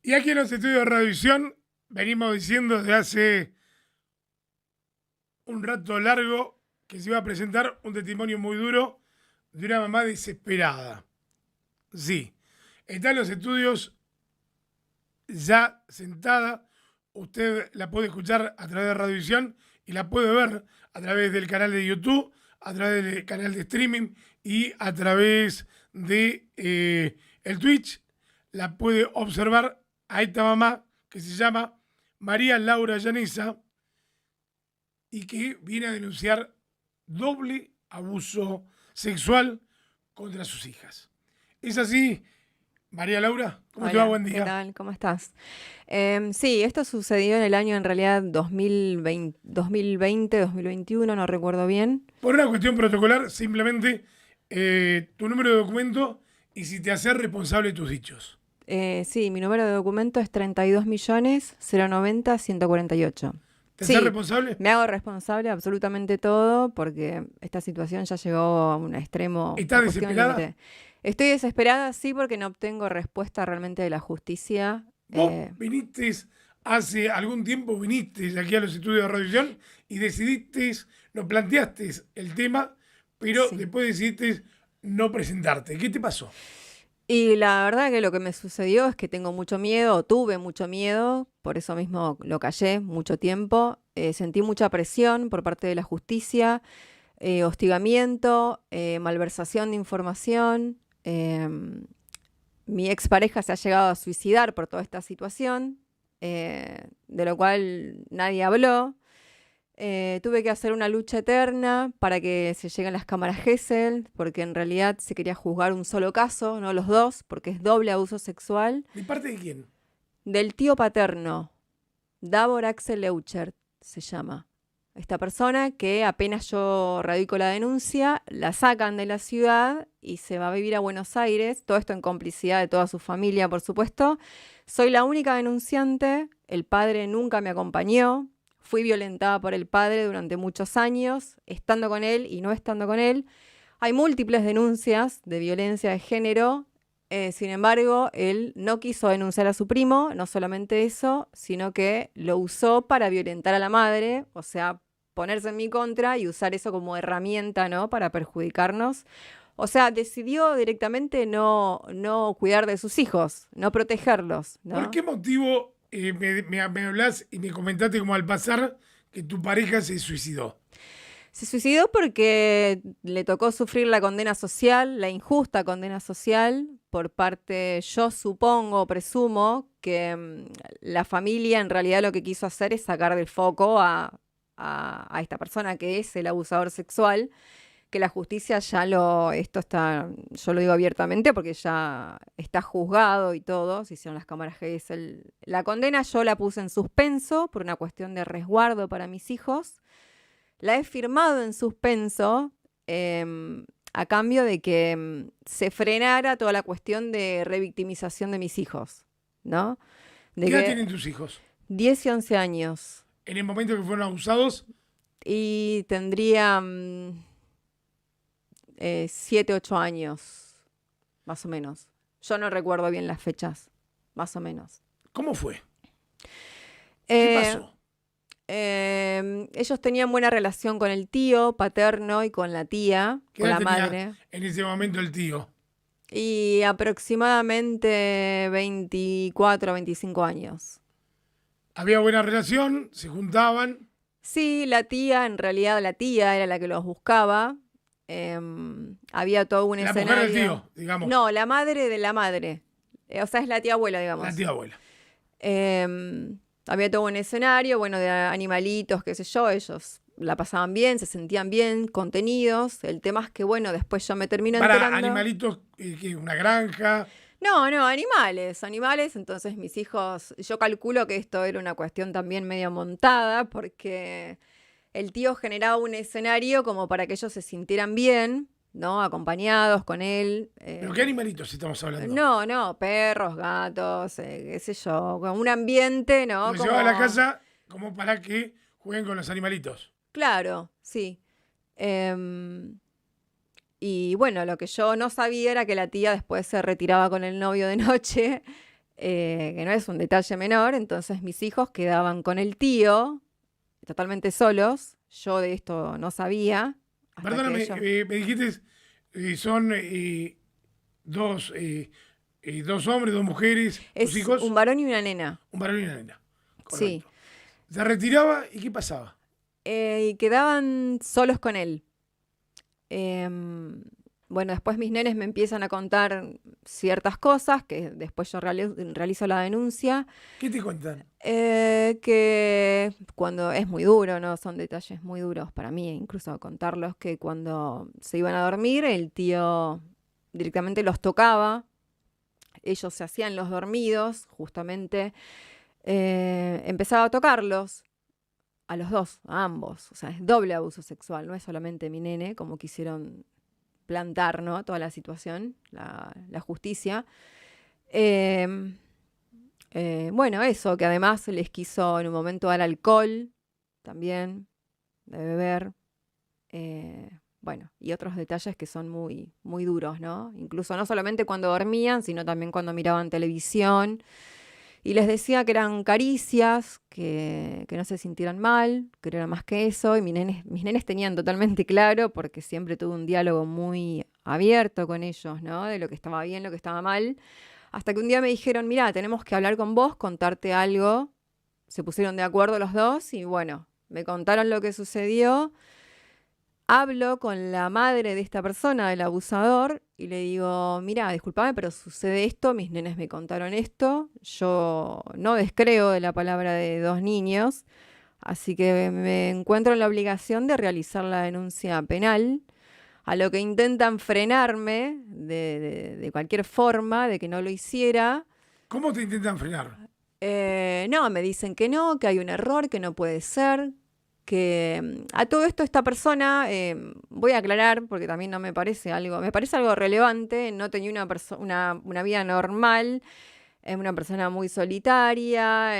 Y aquí en los estudios de Radiovisión venimos diciendo desde hace un rato largo que se iba a presentar un testimonio muy duro de una mamá desesperada. Sí, está en los estudios ya sentada. Usted la puede escuchar a través de Radiovisión y la puede ver a través del canal de YouTube, a través del canal de streaming y a través de el Twitch. La puede observar a esta mamá que se llama María Laura Llanesa y que viene a denunciar doble abuso sexual contra sus hijas. ¿Es así, María Laura? ¿Cómo te va? Hola, Buen ¿qué día. tal? ¿Cómo estás? Sí, esto sucedió en el año en realidad 2020, 2021, no recuerdo bien. Por una cuestión protocolar, simplemente tu número de documento y si te haces responsable de tus dichos. Sí, mi número de documento es 32.090.148. ¿Te haces Sí, responsable? me hago responsable de absolutamente todo porque esta situación ya llegó a un extremo, ¿Estás a cuestión desesperada? límite. Estoy desesperada, sí, porque no obtengo respuesta realmente de la justicia. Vos viniste hace algún tiempo, viniste aquí a los estudios de Radiovisión y decidiste, no planteaste el tema, pero Sí. después decidiste no presentarte. ¿Qué te pasó? Y la verdad que lo que me sucedió es que tengo mucho miedo, o tuve mucho miedo, por eso mismo lo callé mucho tiempo. Sentí mucha presión por parte de la justicia, hostigamiento, malversación de información. Mi expareja se ha llegado a suicidar por toda esta situación, de lo cual nadie habló. Tuve que hacer una lucha eterna para que se lleguen las cámaras Gesell, porque en realidad se quería juzgar un solo caso, no los dos, porque es doble abuso sexual. ¿De parte de quién? Del tío paterno, Davor Axel Leuchert se llama. Esta persona que apenas yo radico la denuncia, la sacan de la ciudad y se va a vivir a Buenos Aires, todo esto en complicidad de toda su familia, por supuesto. Soy la única denunciante, el padre nunca me acompañó, fui violentada por el padre durante muchos años, estando con él y no estando con él. Hay múltiples denuncias de violencia de género. Sin embargo, él no quiso denunciar a su primo, no solamente eso, sino que lo usó para violentar a la madre, o sea, ponerse en mi contra y usar eso como herramienta, ¿no? Para perjudicarnos. O sea, decidió directamente no cuidar de sus hijos, no protegerlos, ¿Por ¿no? qué motivo me hablas y me comentaste como al pasar que tu pareja se suicidó? Se suicidó porque le tocó sufrir la condena social, la injusta condena social, por parte, yo supongo, presumo, que la familia en realidad lo que quiso hacer es sacar del foco a esta persona que es el abusador sexual, que la justicia ya esto está, yo lo digo abiertamente porque ya está juzgado y todo, se hicieron las cámaras Gesell. La condena yo la puse en suspenso por una cuestión de resguardo para mis hijos. La he firmado en suspenso a cambio de que se frenara toda la cuestión de revictimización de mis hijos, ¿no? De ¿Qué edad que tienen tus hijos? 10 y 11 años En el momento que fueron abusados, y tendría 7, 8 años, más o menos. Yo no recuerdo bien las fechas, más o menos. ¿cómo fue? ¿Qué Eh, pasó? Ellos tenían buena relación con el tío paterno y con la tía, ¿Qué con edad la tenía madre. en ese momento el tío? Y aproximadamente 24 a 25 años. Había buena relación, se juntaban. Sí, la tía, en realidad la tía era la que los buscaba. Había todo un La mujer del escenario. tío, digamos, No, la madre de la madre. O sea, es la tía abuela, la digamos. tía abuela. Había todo un escenario, bueno, de animalitos, qué sé yo. Ellos la pasaban bien, se sentían bien, contenidos. El tema es que, bueno, después yo me termino Para enterando. animalitos, que una granja. No, no, animales, animales. Entonces mis hijos, yo calculo que esto era una cuestión también medio montada, porque el tío generaba un escenario como para que ellos se sintieran bien, ¿no? Acompañados con él. ¿Pero qué animalitos estamos hablando? No, no, perros, gatos, qué sé yo, con un ambiente, ¿no? Los llevaba a la Como, casa como para que jueguen con los animalitos. claro, sí. Em, y bueno, lo que yo no sabía era que la tía después se retiraba con el novio de noche. que no es un detalle menor. Entonces mis hijos quedaban con el tío, totalmente solos. Yo de esto no sabía, hasta que Perdóname, ellos... me dijiste, son dos hombres, dos mujeres, tus Es un hijos, varón y una nena, un varón y una nena. sí. Correcto. Se retiraba y ¿qué pasaba? Y quedaban solos con él. Em, bueno, después mis nenes me empiezan a contar ciertas cosas, que después yo realizo la denuncia, ¿Qué te cuentan? que cuando es muy duro, ¿no? Son detalles muy duros para mí, incluso contarlos, que cuando se iban a dormir, el tío directamente los tocaba, ellos se hacían los dormidos, justamente, empezaba a tocarlos. A los dos, a ambos. O sea, es doble abuso sexual, no es solamente mi nene, como quisieron plantar, ¿no? Toda la situación, la justicia. Eh, bueno, eso, que además les quiso en un momento dar alcohol también, de beber. Bueno, y otros detalles que son muy, muy duros, ¿no? Incluso no solamente cuando dormían, sino también cuando miraban televisión. Y les decía que eran caricias, que no se sintieran mal, que no era más que eso. Y mis nenes tenían totalmente claro, porque siempre tuve un diálogo muy abierto con ellos, ¿no? De lo que estaba bien, lo que estaba mal. Hasta que un día me dijeron, mira, tenemos que hablar con vos, contarte algo. Se pusieron de acuerdo los dos y bueno, me contaron lo que sucedió. Hablo con la madre de esta persona, del abusador, y le digo, mira, discúlpame, pero sucede esto, mis nenes me contaron esto, yo no descreo de la palabra de dos niños, así que me encuentro en la obligación de realizar la denuncia penal, a lo que intentan frenarme de cualquier forma, de que no lo hiciera. ¿Cómo te intentan frenar? No, me dicen que no, que hay un error, que no puede ser, que a todo esto esta persona, voy a aclarar porque también no me parece algo relevante, no tenía una vida normal, es una persona muy solitaria,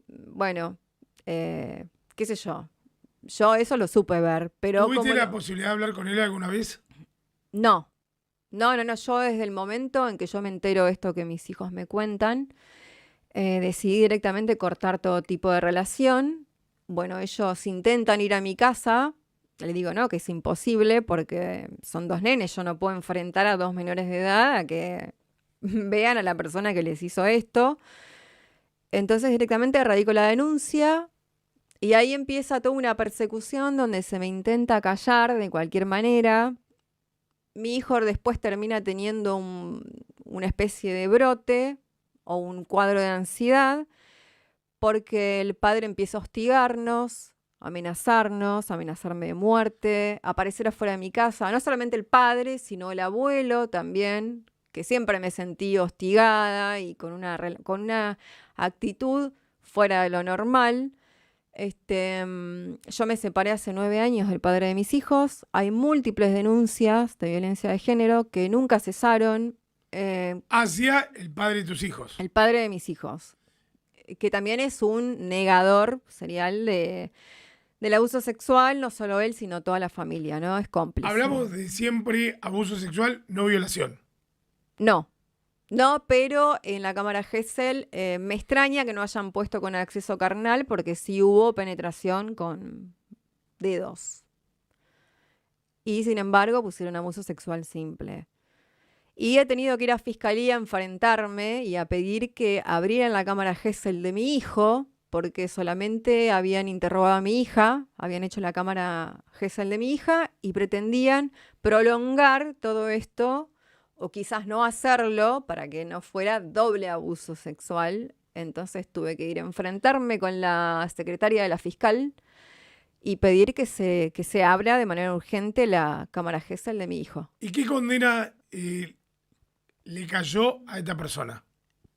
bueno, qué sé yo eso lo supe ver, pero ¿Tuviste la posibilidad de hablar con él alguna vez? no, no, yo desde el momento en que yo me entero esto que mis hijos me cuentan, decidí directamente cortar todo tipo de relación. Bueno, ellos intentan ir a mi casa, le digo no, que es imposible porque son dos nenes, yo no puedo enfrentar a dos menores de edad a que vean a la persona que les hizo esto. Entonces directamente radico la denuncia y ahí empieza toda una persecución donde se me intenta callar de cualquier manera. Mi hijo después termina teniendo una especie de brote o un cuadro de ansiedad, porque el padre empieza a hostigarnos, a amenazarnos, a amenazarme de muerte, a aparecer afuera de mi casa. No solamente el padre, sino el abuelo también, que siempre me sentí hostigada y con una actitud fuera de lo normal. Yo me separé hace 9 años del padre de mis hijos. Hay múltiples denuncias de violencia de género que nunca cesaron. Hacia el padre de tus hijos. El padre de mis hijos, que también es un negador serial del abuso sexual, no solo él, sino toda la familia, ¿no? Es cómplice. Hablamos de siempre abuso sexual, no violación. No, pero en la cámara Gesell me extraña que no hayan puesto con acceso carnal, porque sí hubo penetración con dedos. Y sin embargo pusieron abuso sexual simple. Y he tenido que ir a fiscalía a enfrentarme y a pedir que abrieran la cámara Gesell de mi hijo, porque solamente habían interrogado a mi hija, habían hecho la cámara Gesell de mi hija y pretendían prolongar todo esto, o quizás no hacerlo, para que no fuera doble abuso sexual. Entonces tuve que ir a enfrentarme con la secretaria de la fiscal y pedir que se abra de manera urgente la cámara Gesell de mi hijo. ¿Y qué condena le cayó a esta persona?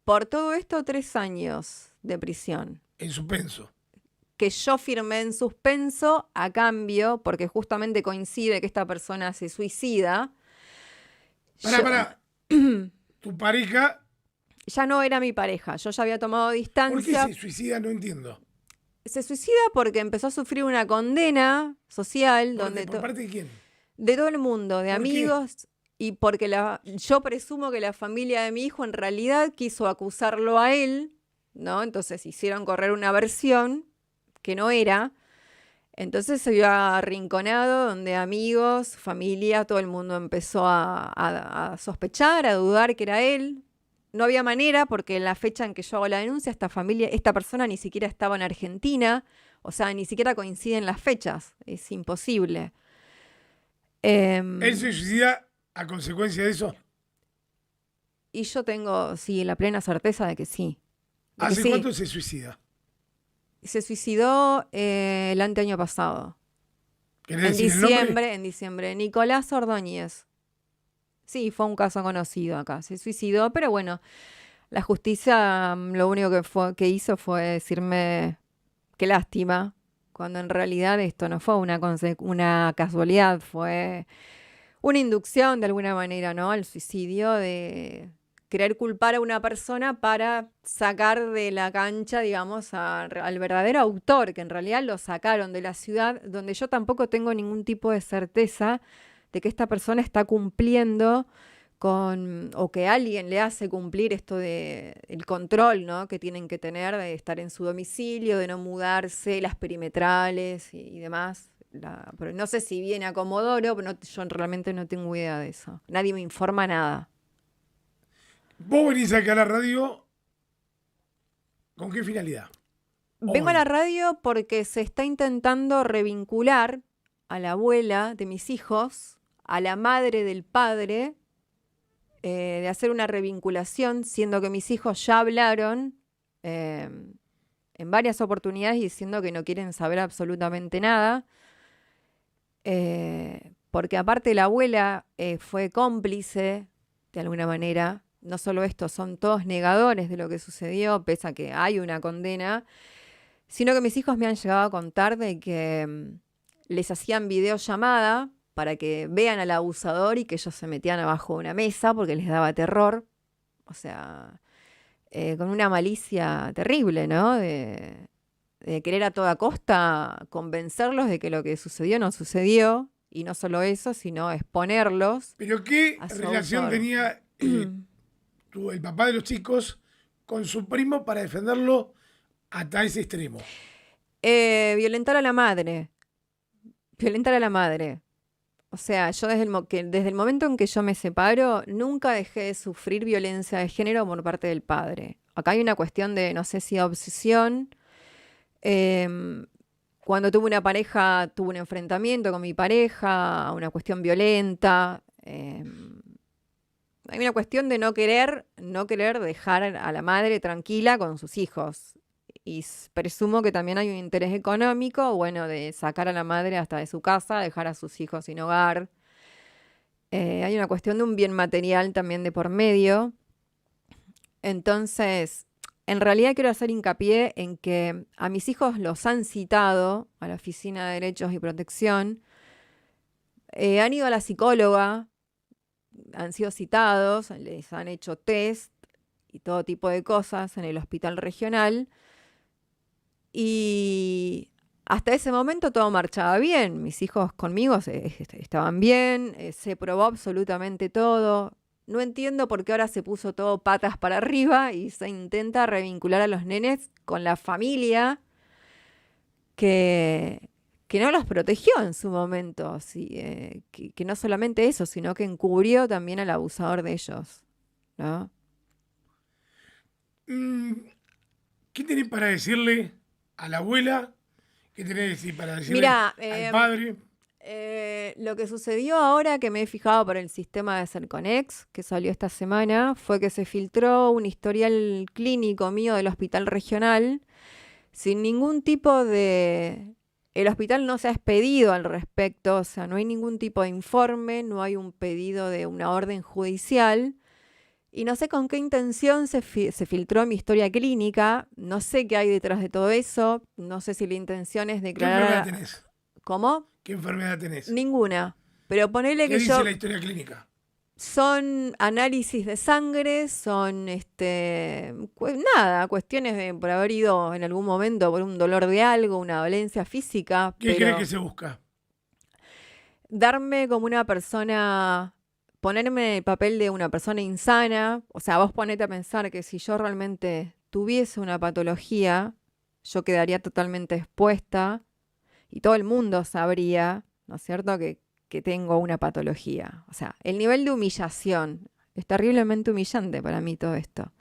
Por todo esto, 3 años de prisión. En suspenso. Que yo firmé en suspenso a cambio, porque justamente coincide que esta persona se suicida. Pará. Tu pareja. Ya no era mi pareja, yo ya había tomado distancia. ¿Por qué se suicida? No entiendo. Se suicida porque empezó a sufrir una condena social. ¿Por parte de quién? De todo el mundo, de ¿Por amigos. y porque yo presumo que la familia de mi hijo en realidad quiso acusarlo a él, ¿no? Entonces hicieron correr una versión que no era. Entonces se vio arrinconado, donde amigos, familia, todo el mundo empezó a sospechar, a dudar que era él. No había manera, porque en la fecha en que yo hago la denuncia, esta persona ni siquiera estaba en Argentina, o sea, ni siquiera coinciden las fechas, es imposible. ¿Él se suicida a consecuencia de eso? Y yo tengo, sí, la plena certeza de que sí. ¿Hace cuánto se suicida? Se suicidó el anteaño pasado. ¿Querés decir el nombre? En diciembre. Nicolás Ordóñez. Sí, fue un caso conocido acá. Se suicidó, pero bueno, la justicia lo único que hizo fue decirme qué lástima, cuando en realidad esto no fue una casualidad, fue una inducción de alguna manera, ¿no? Al suicidio, de querer culpar a una persona para sacar de la cancha, digamos, al verdadero autor, que en realidad lo sacaron de la ciudad, donde yo tampoco tengo ningún tipo de certeza de que esta persona está cumpliendo o que alguien le hace cumplir esto de el control, ¿no? Que tienen que tener de estar en su domicilio, de no mudarse, las perimetrales y demás. Pero no sé si viene a Comodoro, pero yo realmente no tengo idea de eso. Nadie me informa nada. Vos venís acá a la radio, ¿con qué finalidad? Vengo a la radio porque se está intentando revincular a la abuela de mis hijos, a la madre del padre, de hacer una revinculación, siendo que mis hijos ya hablaron en varias oportunidades diciendo que no quieren saber absolutamente nada, porque aparte la abuela fue cómplice, de alguna manera. No solo esto, son todos negadores de lo que sucedió, pese a que hay una condena, sino que mis hijos me han llegado a contar de que les hacían videollamada para que vean al abusador y que ellos se metían abajo de una mesa porque les daba terror. O sea, con una malicia terrible, ¿no? De querer a toda costa convencerlos de que lo que sucedió no sucedió. Y no solo eso, sino exponerlos. ¿Pero qué relación tenía el papá de los chicos con su primo para defenderlo hasta ese extremo? Violentar a la madre. Violentar a la madre. O sea, yo desde el momento en que yo me separo, nunca dejé de sufrir violencia de género por parte del padre. Acá hay una cuestión de, no sé si obsesión. Cuando tuve una pareja, tuve un enfrentamiento con mi pareja, una cuestión violenta. Hay una cuestión de no querer dejar a la madre tranquila con sus hijos. Y presumo que también hay un interés económico, bueno, de sacar a la madre hasta de su casa, dejar a sus hijos sin hogar. Hay una cuestión de un bien material también de por medio. Entonces, en realidad quiero hacer hincapié en que a mis hijos los han citado a la Oficina de Derechos y Protección. Han ido a la psicóloga, han sido citados, les han hecho test y todo tipo de cosas en el hospital regional. Y hasta ese momento todo marchaba bien. Mis hijos conmigo estaban bien, se probó absolutamente todo. No entiendo por qué ahora se puso todo patas para arriba y se intenta revincular a los nenes con la familia que no los protegió en su momento. Que no solamente eso, sino que encubrió también al abusador de ellos, ¿no? ¿Qué tenés para decirle a la abuela? ¿Qué tenés que decir para decirle al padre? Lo que sucedió ahora, que me he fijado por el sistema de Cerconex, que salió esta semana, fue que se filtró un historial clínico mío del hospital regional, sin ningún tipo de... El hospital no se ha expedido al respecto, o sea, no hay ningún tipo de informe, no hay un pedido de una orden judicial. Y no sé con qué intención se filtró mi historia clínica, no sé qué hay detrás de todo eso, no sé si la intención es declarar... ¿Qué enfermedad tenés? ¿Cómo? ¿Qué enfermedad tenés? Ninguna. Pero ponele que ¿Qué dice la historia clínica? Son análisis de sangre, son cuestiones de por haber ido en algún momento por un dolor de algo, una dolencia física. ¿Qué crees que se busca? Darme como una persona ponerme en el papel de una persona insana, o sea, vos ponete a pensar que si yo realmente tuviese una patología, yo quedaría totalmente expuesta y todo el mundo sabría, ¿no es cierto?, que tengo una patología. O sea, el nivel de humillación es terriblemente humillante para mí todo esto.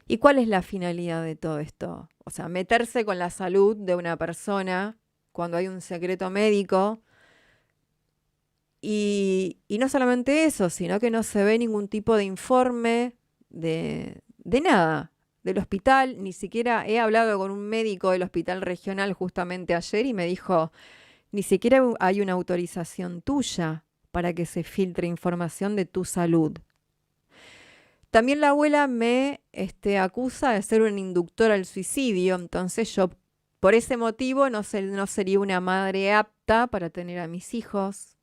¿Y cuál es la finalidad de todo esto? O sea, meterse con la salud de una persona cuando hay un secreto médico. Y no solamente eso, sino que no se ve ningún tipo de informe de nada del hospital. Ni siquiera he hablado con un médico del hospital regional justamente ayer y me dijo, ni siquiera hay una autorización tuya para que se filtre información de tu salud. También la abuela me acusa de ser un inductor al suicidio, entonces yo por ese motivo no sería una madre apta para tener a mis hijos.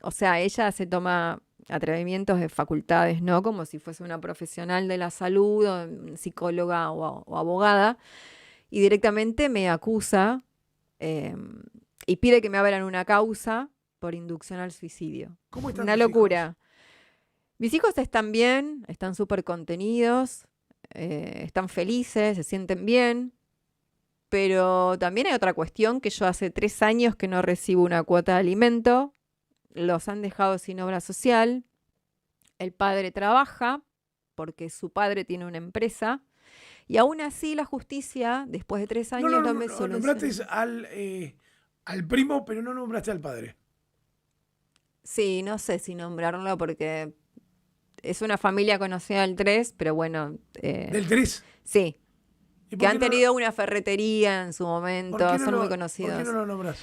O sea, ella se toma atrevimientos de facultades, ¿no? Como si fuese una profesional de la salud, o psicóloga o abogada, y directamente me acusa eh, y pide que me abran una causa por inducción al suicidio. ¿Cómo están Una tus locura. hijos? Mis hijos están bien, están súper contenidos, están felices, se sienten bien, pero también hay otra cuestión que yo hace 3 años que no recibo una cuota de alimento, los han dejado sin obra social, el padre trabaja porque su padre tiene una empresa y aún así la justicia, después de 3 No, años, no me nombraste soluciona. al primo, pero no nombraste al padre. Sí, no sé si nombrarlo porque es una familia conocida del 3, pero bueno, Del 3. sí, ¿Y que por qué han tenido una ferretería en su momento, son muy por qué no conocidos. lo nombras?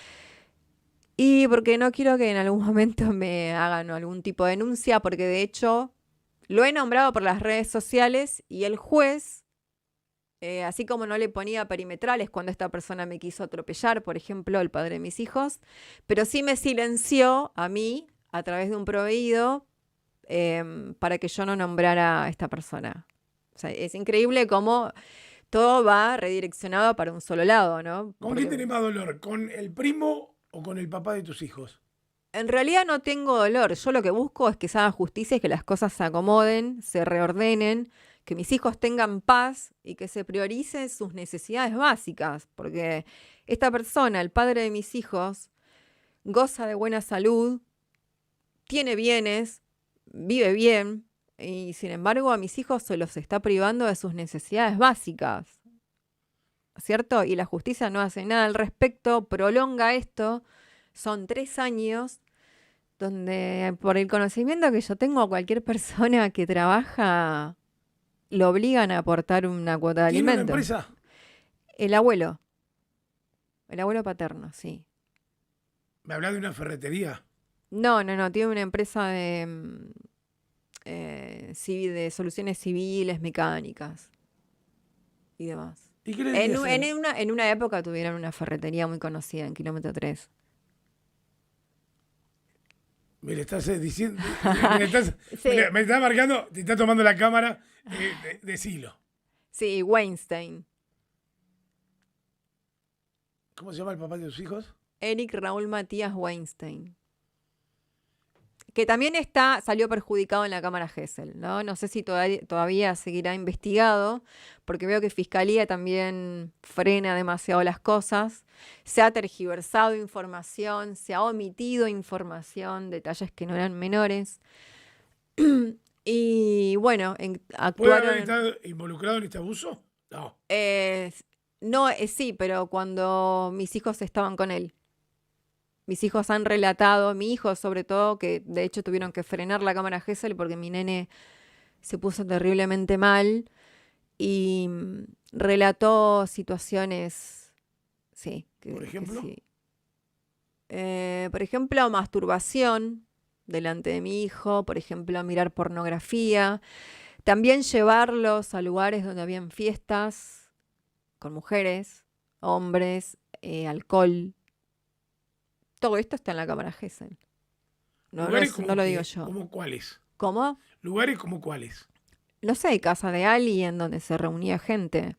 Y porque no quiero que en algún momento me hagan algún tipo de denuncia, porque de hecho lo he nombrado por las redes sociales y el juez, así como no le ponía perimetrales cuando esta persona me quiso atropellar, por ejemplo, el padre de mis hijos, pero sí me silenció a mí a través de un proveído para que yo no nombrara a esta persona. O sea, es increíble cómo todo va redireccionado para un solo lado, ¿no? ¿Con quién Porque tenés más dolor? ¿Con el primo o con el papá de tus hijos? en realidad no tengo dolor. Yo lo que busco es que se haga justicia y que las cosas se acomoden, se reordenen, que mis hijos tengan paz y que se prioricen sus necesidades básicas. Porque esta persona, el padre de mis hijos, goza de buena salud, tiene bienes, vive bien y sin embargo a mis hijos se los está privando de sus necesidades básicas. ¿Cierto? Y la justicia no hace nada al respecto, prolonga esto. Son 3 años donde por el conocimiento que yo tengo, a cualquier persona que trabaja lo obligan a aportar una cuota de ¿Tiene una alimento. empresa? El abuelo paterno, sí. ¿Me hablas de una ferretería? No, tiene una empresa de soluciones civiles, mecánicas y demás. ¿Y qué le debería hacer? En una época tuvieron una ferretería muy conocida en Kilómetro 3. Me le estás diciendo, Sí, me está marcando, te está tomando la cámara, decilo. sí, Weinstein. ¿Cómo se llama el papá de tus hijos? Eric Raúl Matías Weinstein. Que también salió perjudicado en la Cámara Gesell, ¿no? No sé si todavía seguirá investigado, porque veo que Fiscalía también frena demasiado las cosas. Se ha tergiversado información, se ha omitido información, detalles que no eran menores. Y bueno, ¿Puede haber actuaron. estado involucrado en este abuso? No. No, sí, pero cuando mis hijos estaban con él. Mis hijos han relatado, mi hijo sobre todo, que de hecho tuvieron que frenar la cámara Gesell porque mi nene se puso terriblemente mal y relató situaciones, sí, ¿Por que ejemplo? sí. Por ejemplo, masturbación delante de mi hijo, por ejemplo, mirar pornografía, también llevarlos a lugares donde habían fiestas con mujeres, hombres, alcohol. Todo esto está en la cámara Gesell. ¿Lugares No como lo digo qué? yo. ¿Como cuáles? ¿Cómo? ¿Lugares como cuáles? No sé, casa de alguien donde se reunía gente.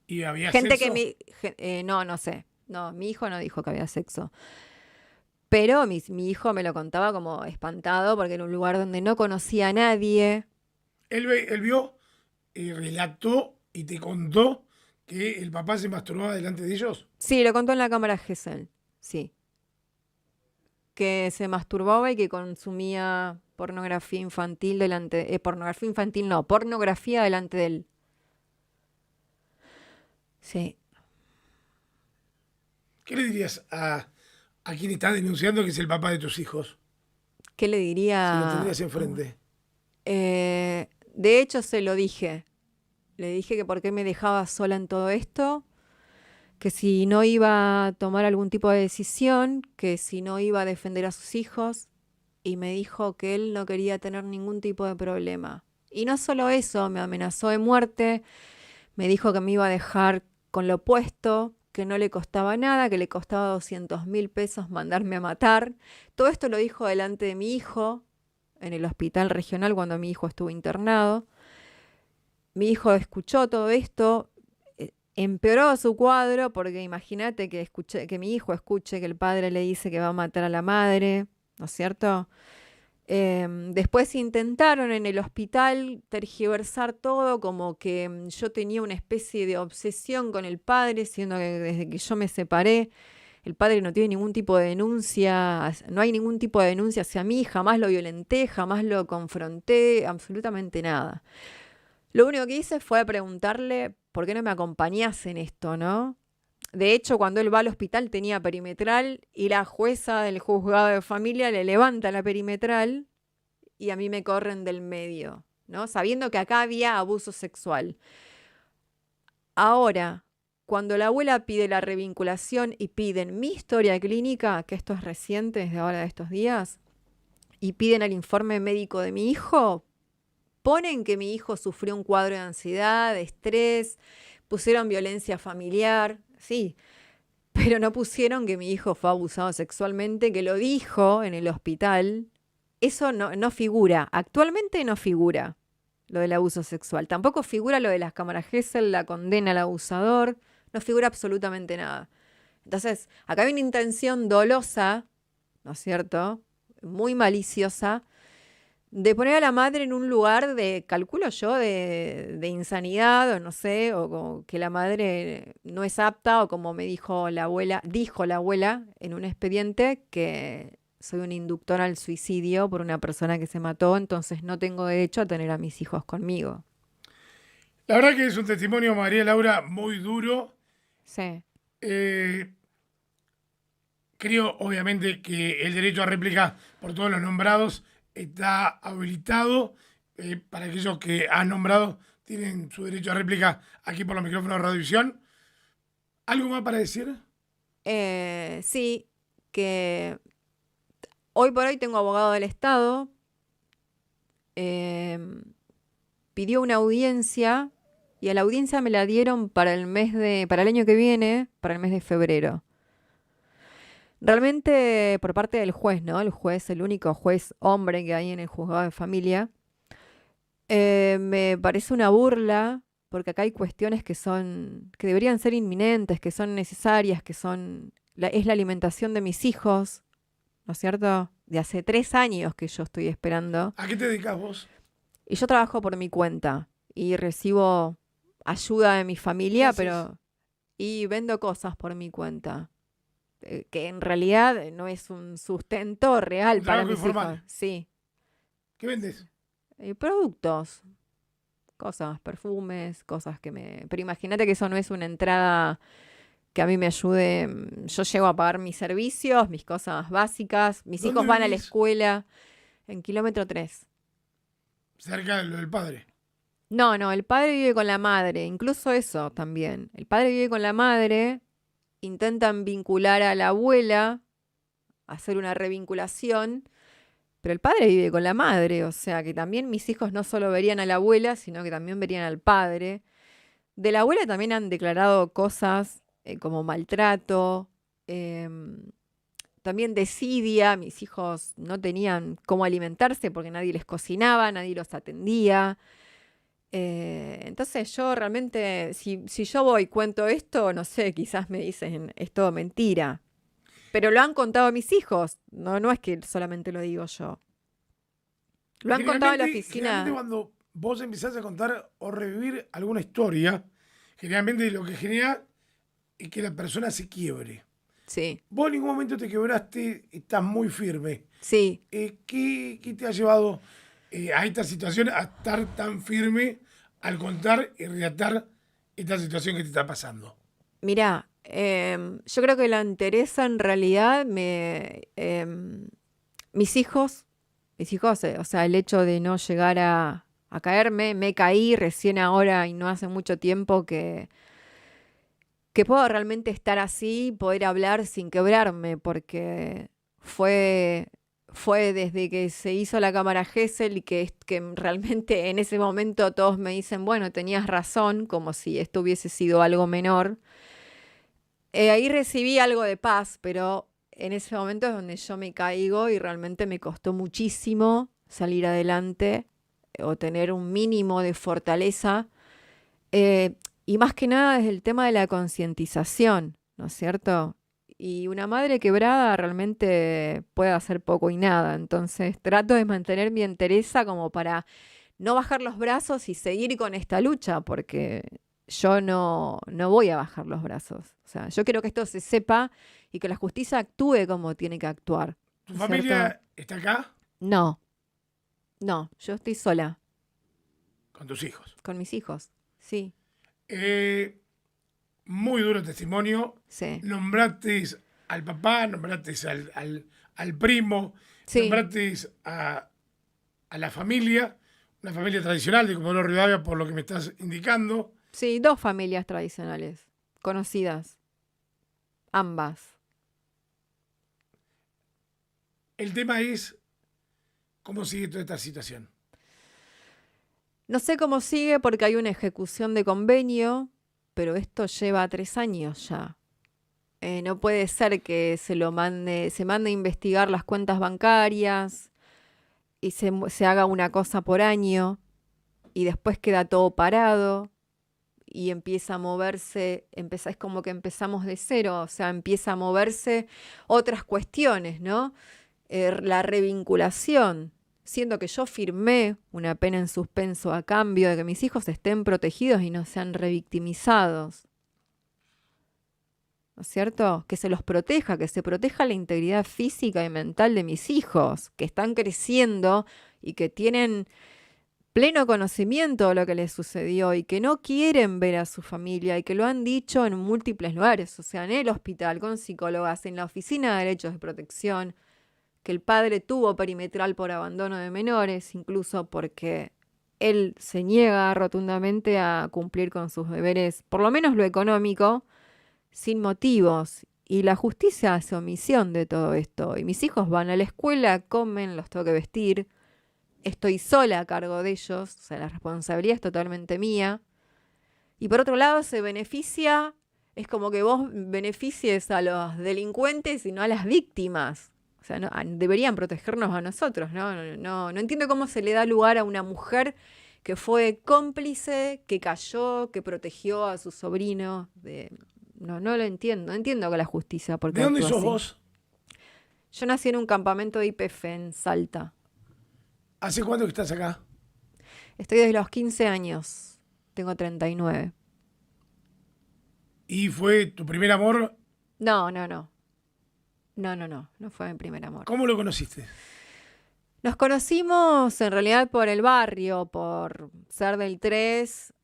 ¿Y había Gente que sexo? no sé. No, mi hijo no dijo que había sexo. Pero mi hijo me lo contaba como espantado porque era un lugar donde no conocía a nadie. Él vio, relató y te contó que el papá se masturbaba delante de ellos. Sí, lo contó en la cámara Gesell, sí. Que se masturbaba y que consumía pornografía infantil delante, pornografía infantil no, pornografía delante de él. Sí. ¿Qué le dirías a quien está denunciando que es el papá de tus hijos? ¿Qué le Si lo diría? tendrías enfrente. De hecho, se lo dije. Le dije que por qué me dejaba sola en todo esto, que si no iba a tomar algún tipo de decisión, que si no iba a defender a sus hijos, y me dijo que él no quería tener ningún tipo de problema. Y no solo eso, me amenazó de muerte, me dijo que me iba a dejar con lo puesto, que no le costaba nada, que le costaba 200.000 pesos mandarme a matar. Todo esto lo dijo delante de mi hijo, en el hospital regional cuando mi hijo estuvo internado. Mi hijo escuchó todo esto, empeoró su cuadro, porque imagínate que mi hijo escuche que el padre le dice que va a matar a la madre, ¿no es cierto? Después intentaron en el hospital tergiversar todo, como que yo tenía una especie de obsesión con el padre, siendo que desde que yo me separé, el padre no tiene ningún tipo de denuncia, no hay ningún tipo de denuncia hacia mí, jamás lo violenté, jamás lo confronté, absolutamente nada. Lo único que hice fue preguntarle por qué no me acompañás en esto, ¿no? De hecho, cuando él va al hospital tenía perimetral y la jueza del juzgado de familia le levanta la perimetral y a mí me corren del medio, ¿no? Sabiendo que acá había abuso sexual. Ahora, cuando la abuela pide la revinculación y piden mi historia clínica, que esto es reciente, desde ahora de estos días, y piden el informe médico de mi hijo, ponen que mi hijo sufrió un cuadro de ansiedad, de estrés, pusieron violencia familiar, sí, pero no pusieron que mi hijo fue abusado sexualmente, que lo dijo en el hospital. Eso no figura, actualmente no figura lo del abuso sexual. Tampoco figura lo de las cámaras Gesell, la condena al abusador, no figura absolutamente nada. Entonces, acá hay una intención dolosa, ¿no es cierto? Muy maliciosa, de poner a la madre en un lugar de, calculo yo, de insanidad, o no sé, o como que la madre no es apta, o como me dijo la abuela en un expediente, que soy un inductor al suicidio por una persona que se mató, entonces no tengo derecho a tener a mis hijos conmigo. La verdad que es un testimonio, María Laura, muy duro. Sí, Eh, Creo, obviamente, que el derecho a réplica por todos los nombrados está habilitado. Para aquellos que han nombrado, tienen su derecho a réplica aquí por los micrófonos de Radiovisión. ¿Algo más para decir? sí, que hoy por hoy tengo abogado del Estado, eh, pidió una audiencia y a la audiencia me la dieron para el año que viene, para el mes de febrero. Realmente por parte del juez, ¿no? El juez, el único juez hombre que hay en el juzgado de familia, me parece una burla porque acá hay cuestiones que deberían ser inminentes, que son necesarias, es la alimentación de mis hijos, ¿no es cierto? De hace 3 años que yo estoy esperando. ¿A qué te dedicas vos? Y yo trabajo por mi cuenta y recibo ayuda de mi ¿Qué familia, haces? y vendo cosas por mi cuenta, que en realidad no es un sustento real Un para trabajo mis hijos. informal. Sí, ¿Qué vendes? productos, cosas, perfumes, cosas que me... Pero imagínate que eso no es una entrada que a mí me ayude. Yo llego a pagar mis servicios, mis cosas básicas. Mis ¿Dónde hijos van a la vivís? escuela en kilómetro 3. Cerca de lo del padre. No, el padre vive con la madre, incluso eso también. El padre vive con la madre, intentan vincular a la abuela, hacer una revinculación, pero el padre vive con la madre, o sea que también mis hijos no solo verían a la abuela, sino que también verían al padre. De la abuela también han declarado cosas como maltrato, em, también desidia. Mis hijos no tenían cómo alimentarse porque nadie les cocinaba, nadie los atendía. Entonces yo realmente, si yo voy y cuento esto, no sé, quizás me dicen, es todo mentira. Pero lo han contado mis hijos, no es que solamente lo digo yo. Lo han contado en la Generalmente oficina. cuando vos empezás a contar o revivir alguna historia, generalmente lo que genera es que la persona se quiebre. Sí, Vos en ningún momento te quebraste, estás muy firme. sí. ¿Qué te ha llevado a esta situación, a estar tan firme al contar y relatar esta situación que te está pasando? Mirá, yo creo que la entereza en realidad mis hijos, o sea, el hecho de no llegar a caerme, me caí recién ahora y no hace mucho tiempo que puedo realmente estar así, poder hablar sin quebrarme, porque fue, fue desde que se hizo la cámara Gesell y que realmente en ese momento todos me dicen, bueno, tenías razón, como si esto hubiese sido algo menor. Ahí recibí algo de paz, pero en ese momento es donde yo me caigo y realmente me costó muchísimo salir adelante o tener un mínimo de fortaleza. Eh, y más que nada desde el tema de la concientización, ¿no es cierto? Y una madre quebrada realmente puede hacer poco y nada. Entonces trato de mantener mi entereza como para no bajar los brazos y seguir con esta lucha, porque yo no voy a bajar los brazos. O sea, yo quiero que esto se sepa y que la justicia actúe como tiene que actuar, ¿Tu ¿no es cierto? familia está acá No, no, yo estoy sola, con tus hijos? con mis hijos. Sí, Eh, Muy duro testimonio. sí, Nombraste al papá, nombraste al primo, sí, nombraste a la familia, una familia tradicional de Comodoro Rivadavia, por lo que me estás indicando. sí, dos familias tradicionales, conocidas, ambas. El tema es cómo sigue toda esta situación. No sé cómo sigue porque hay una ejecución de convenio, pero esto lleva 3 años ya. No puede ser que se mande a investigar las cuentas bancarias y se haga una cosa por año y después queda todo parado y empieza a moverse, es como que empezamos de cero, o sea, empieza a moverse otras cuestiones, ¿no? La revinculación, siendo que yo firmé una pena en suspenso a cambio de que mis hijos estén protegidos y no sean revictimizados. ¿No es cierto? Que se los proteja, que se proteja la integridad física y mental de mis hijos, que están creciendo y que tienen pleno conocimiento de lo que les sucedió y que no quieren ver a su familia y que lo han dicho en múltiples lugares, o sea, en el hospital, con psicólogas, en la oficina de derechos de protección, que el padre tuvo perimetral por abandono de menores, incluso porque él se niega rotundamente a cumplir con sus deberes, por lo menos lo económico, sin motivos. Y la justicia hace omisión de todo esto. Y mis hijos van a la escuela, comen, los tengo que vestir. Estoy sola a cargo de ellos, o sea, la responsabilidad es totalmente mía. Y por otro lado, se beneficia, es como que vos beneficies a los delincuentes y no a las víctimas. O sea, deberían protegernos a nosotros, ¿no? No entiendo cómo se le da lugar a una mujer que fue cómplice, que cayó, que protegió a su sobrino. No lo entiendo. No entiendo con la justicia por ¿De qué dónde actúa sos así. vos? Yo nací en un campamento de IPF en Salta. ¿Hace cuánto que estás acá? Estoy desde los 15 años. Tengo 39. ¿Y fue tu primer amor? No, no, no. No fue mi primer amor. ¿Cómo lo conociste? Nos conocimos en realidad por el barrio, por ser del 3,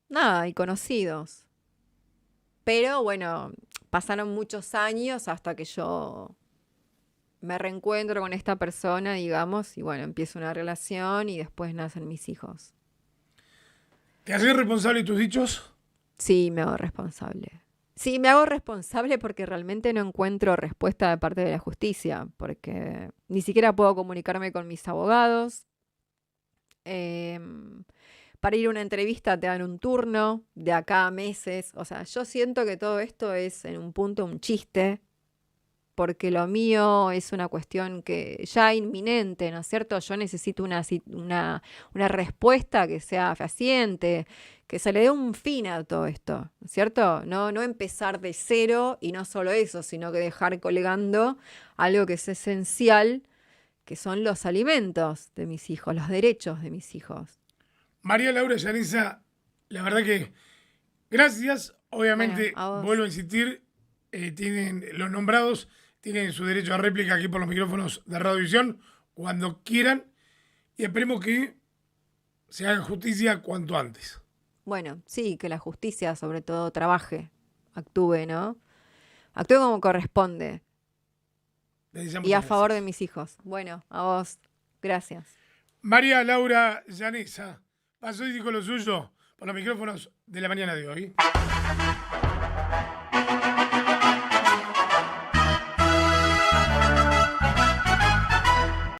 nada, y conocidos. Pero bueno, pasaron muchos años hasta que yo me reencuentro con esta persona, digamos, y bueno, empiezo una relación y después nacen mis hijos. ¿Te haces responsable de tus dichos? Sí, me hago responsable. Sí, me hago responsable porque realmente no encuentro respuesta de parte de la justicia, porque ni siquiera puedo comunicarme con mis abogados. Para ir a una entrevista te dan un turno de acá a meses. O sea, yo siento que todo esto es en un punto un chiste, porque lo mío es una cuestión que ya inminente, ¿no es cierto? Yo necesito una respuesta que sea fehaciente, que se le dé un fin a todo esto, ¿cierto? No empezar de cero y no solo eso, sino que dejar colgando algo que es esencial, que son los alimentos de mis hijos, los derechos de mis hijos. María Laura Llaneza, la verdad que gracias. Obviamente, Bueno, a vos. vuelvo a insistir, tienen los nombrados, tienen su derecho a réplica aquí por los micrófonos de Radiovisión cuando quieran y esperemos que se haga justicia cuanto antes. Bueno, sí, que la justicia sobre todo trabaje, actúe, ¿no? Actúe como corresponde Les deseamos y a muchas favor de gracias. mis hijos. Bueno, a vos, gracias. María Laura Llaneza, pasó y dijo lo suyo por los micrófonos de la mañana de hoy.